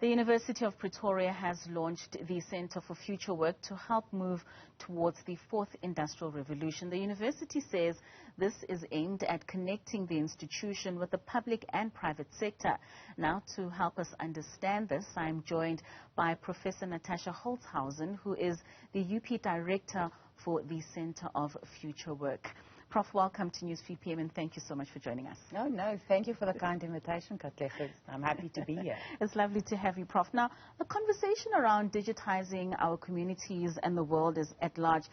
The University of Pretoria has launched the Centre for Future Work to help move towards the fourth industrial revolution. The university says this is aimed at connecting the institution with the public and private sector. Now, to help us understand this, I'm joined by Professor Natasja Holtzhausen, who is the UP Director for the Centre of Future Work. Prof, welcome to News 3 PM, and thank you so much for joining us. No, thank you for the kind invitation, Katlego. I'm happy to be here. It's lovely to have you, Prof. Now, the conversation around digitizing our communities and the world at large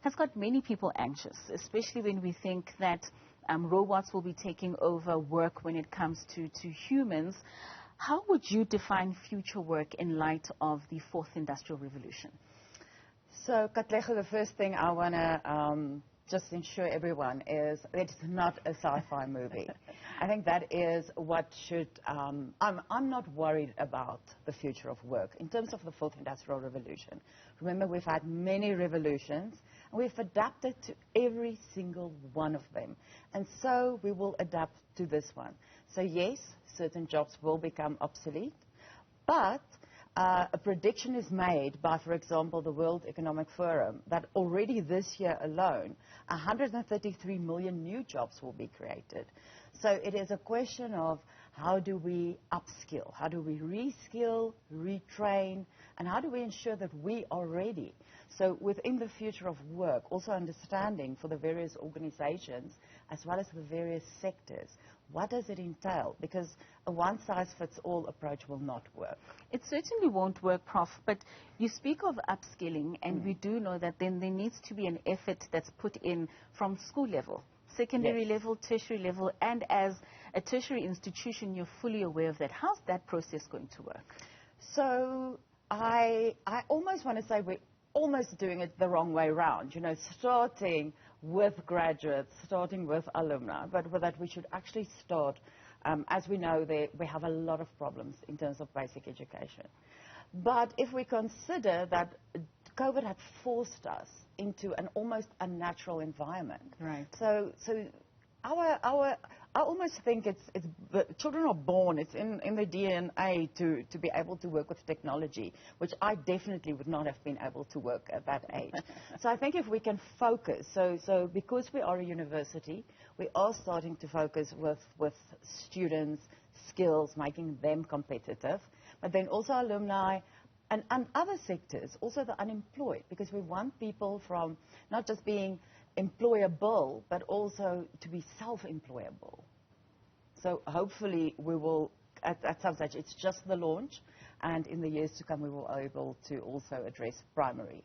has got many people anxious, especially when we think that robots will be taking over work when it comes to humans. How would you define future work in light of the fourth industrial revolution? So, Katlego, the first thing I want to just ensure everyone is it's not a sci-fi movie. I think that is what should, I'm not worried about the future of work in terms of the fourth industrial revolution. Remember, we've had many revolutions, and we've adapted to every single one of them. And so we will adapt to this one. So yes, certain jobs will become obsolete, but a prediction is made by, for example, the World Economic Forum that already this year alone, 133 million new jobs will be created. So it is a question of how do we upskill, how do we reskill, retrain, and how do we ensure that we are ready? So within the future of work, also understanding for the various organizations as well as the various sectors, what does it entail? Because a one-size-fits-all approach will not work. It certainly won't work, Prof, but you speak of upskilling, and we do know that then there needs to be an effort that's put in from school level, secondary level, tertiary level, and as a tertiary institution, you're fully aware of that. How's that process going to work? So I almost want to say we're almost doing it the wrong way around, you know, starting with graduates, starting with alumni, but with that we should actually start, as we know, we have a lot of problems in terms of basic education. But if we consider that COVID had forced us into an almost unnatural environment. Right. So I almost think the children are born, it's in their DNA to be able to work with technology, which I definitely would not have been able to work at that age. So I think if we can focus, so because we are a university, we are starting to focus with students' skills, making them competitive, but then also alumni, and other sectors, also the unemployed, because we want people from not just being employable, but also to be self-employable. So hopefully we will, at some stage, it's just the launch, and in the years to come we will be able to also address primary.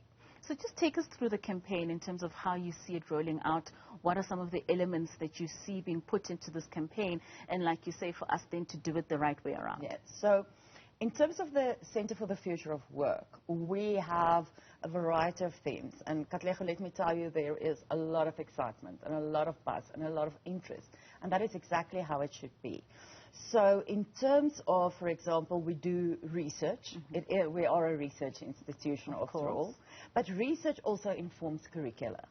So just take us through the campaign in terms of how you see it rolling out. What are some of the elements that you see being put into this campaign? And like you say, for us then to do it the right way around. Yes. So in terms of the Centre for the Future of Work, we have a variety of themes. And Katlego, let me tell you, there is a lot of excitement and a lot of buzz and a lot of interest. And that is exactly how it should be. So in terms of, for example, we do research. We are a research institution, after all. But research also informs curricula.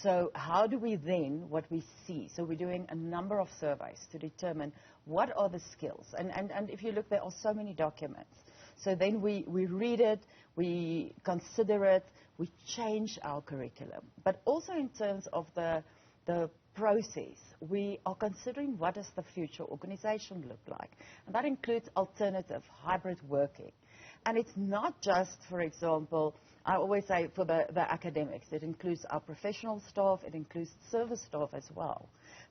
So how do we then, what we see, so we're doing a number of surveys to determine what are the skills. And if you look, there are so many documents. So then we read it, we consider it, we change our curriculum. But also in terms of the process, we are considering what does the future organization look like. And that includes alternative, hybrid working. And it's not just, for example, I always say for the academics, it includes our professional staff, it includes service staff as well.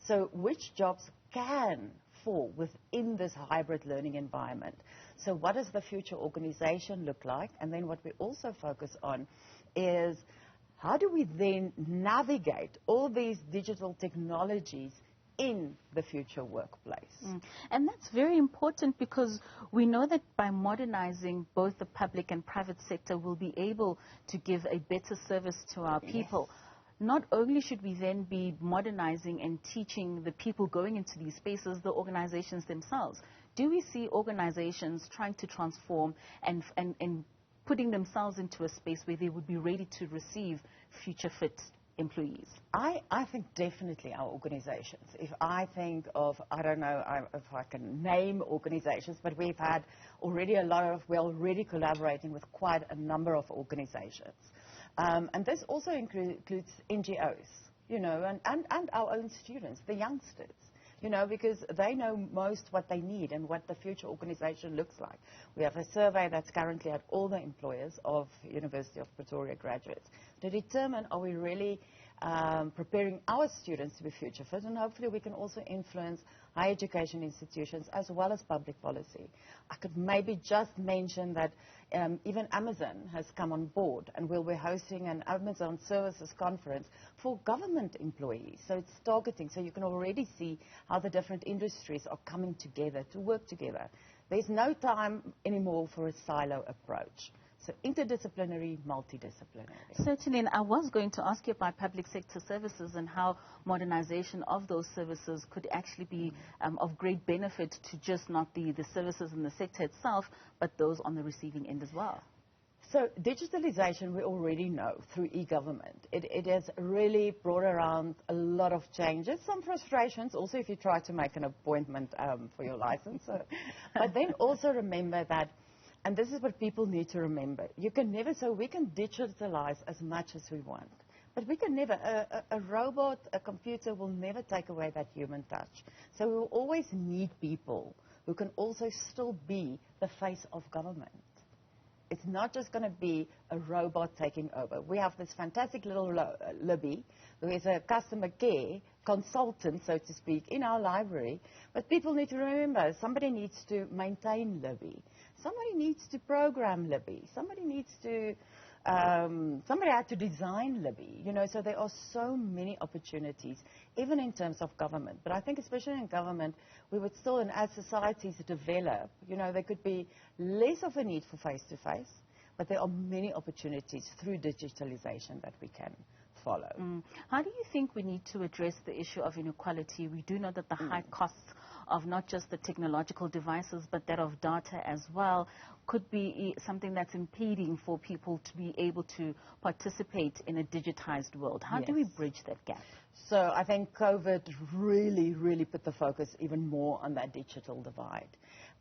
So which jobs can fall within this hybrid learning environment? So what does the future organization look like? And then what we also focus on is how do we then navigate all these digital technologies in the future workplace. And that's very important because we know that by modernizing both the public and private sector, we'll be able to give a better service to our people. Yes. Not only should we then be modernizing and teaching the people going into these spaces, the organizations themselves. Do we see organizations trying to transform and putting themselves into a space where they would be ready to receive future fit employees? I think definitely our organizations. If I think of, I don't know if I can name organizations, but we're already collaborating with quite a number of organizations. And this also includes NGOs, you know, and our own students, the youngsters. You know, because they know most what they need and what the future organization looks like. We have a survey that's currently at all the employers of University of Pretoria graduates to determine, are we really preparing our students to be future fit, and hopefully we can also influence higher education institutions as well as public policy. I could maybe just mention that even Amazon has come on board, and we'll be hosting an Amazon Services Conference for government employees. So it's targeting, so you can already see how the different industries are coming together to work together. There's no time anymore for a silo approach. So interdisciplinary, multidisciplinary. Certainly, and I was going to ask you about public sector services and how modernization of those services could actually be of great benefit to just not the services in the sector itself, but those on the receiving end as well. So digitalization, we already know through e-government. It has really brought around a lot of changes, some frustrations, also if you try to make an appointment for your license. But then also remember that, and this is what people need to remember, you can never, so we can digitalize as much as we want, but we can never, a robot, a computer will never take away that human touch. So we will always need people who can also still be the face of government. It's not just going to be a robot taking over. We have this fantastic little Libby, who is a customer care consultant, so to speak, in our library. But people need to remember, somebody needs to maintain Libby. Somebody needs to program Libby. Somebody needs to, somebody had to design Libby. You know, so there are so many opportunities, even in terms of government. But I think especially in government, we would still, and as societies develop, you know, there could be less of a need for face-to-face, but there are many opportunities through digitalization that we can follow. How do you think we need to address the issue of inequality? We do know that the high costs of not just the technological devices, but that of data as well, could be something that's impeding for people to be able to participate in a digitized world. How do we bridge that gap? So I think COVID really put the focus even more on that digital divide.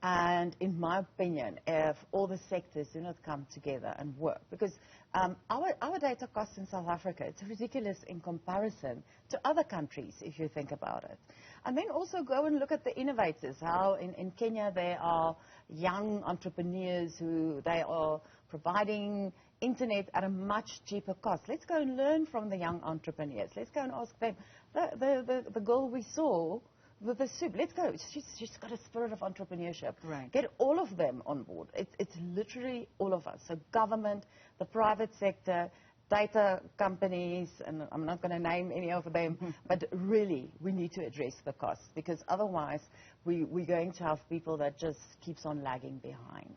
And in my opinion, if all the sectors do not come together and work, because our data costs in South Africa, it's ridiculous in comparison to other countries, if you think about it. And then also go and look at the innovators, how in Kenya there are young entrepreneurs who they are providing internet at a much cheaper cost. Let's go and learn from the young entrepreneurs. Let's go and ask them. The girl we saw with the soup, let's go. She's got a spirit of entrepreneurship. Right. Get all of them on board. It's literally all of us. So government, the private sector, data companies, and I'm not going to name any of them, but really we need to address the costs, because otherwise we're going to have people that just keeps on lagging behind.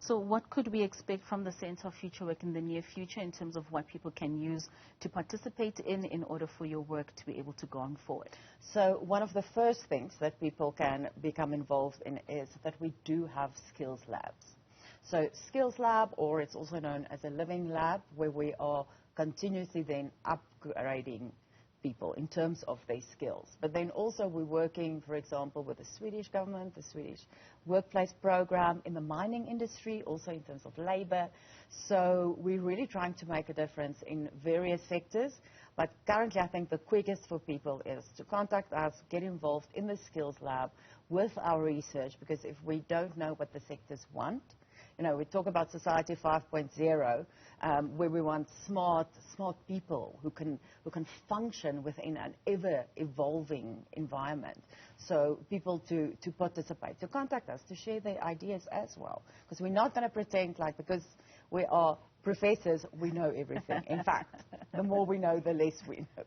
So what could we expect from the Centre of Future Work in the near future in terms of what people can use to participate in order for your work to be able to go on forward? So one of the first things that people can become involved in is that we do have skills labs. So Skills Lab, or it's also known as a living lab, where we are continuously then upgrading people in terms of their skills. But then also we're working, for example, with the Swedish government, the Swedish workplace program in the mining industry, also in terms of labor. So we're really trying to make a difference in various sectors. But currently I think the quickest for people is to contact us, get involved in the Skills Lab with our research, because if we don't know what the sectors want, you know, we talk about Society 5.0, where we want smart people who can function within an ever-evolving environment. So people to participate, to contact us, to share their ideas as well. Because we're not going to pretend like, because we are professors, we know everything. In fact, the more we know, the less we know.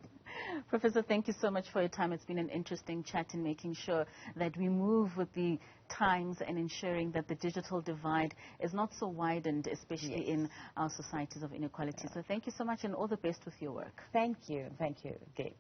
Professor, thank you so much for your time. It's been an interesting chat in making sure that we move with the times and ensuring that the digital divide is not so widened, especially in our societies of inequality. So thank you so much, and all the best with your work. Thank you. Thank you again.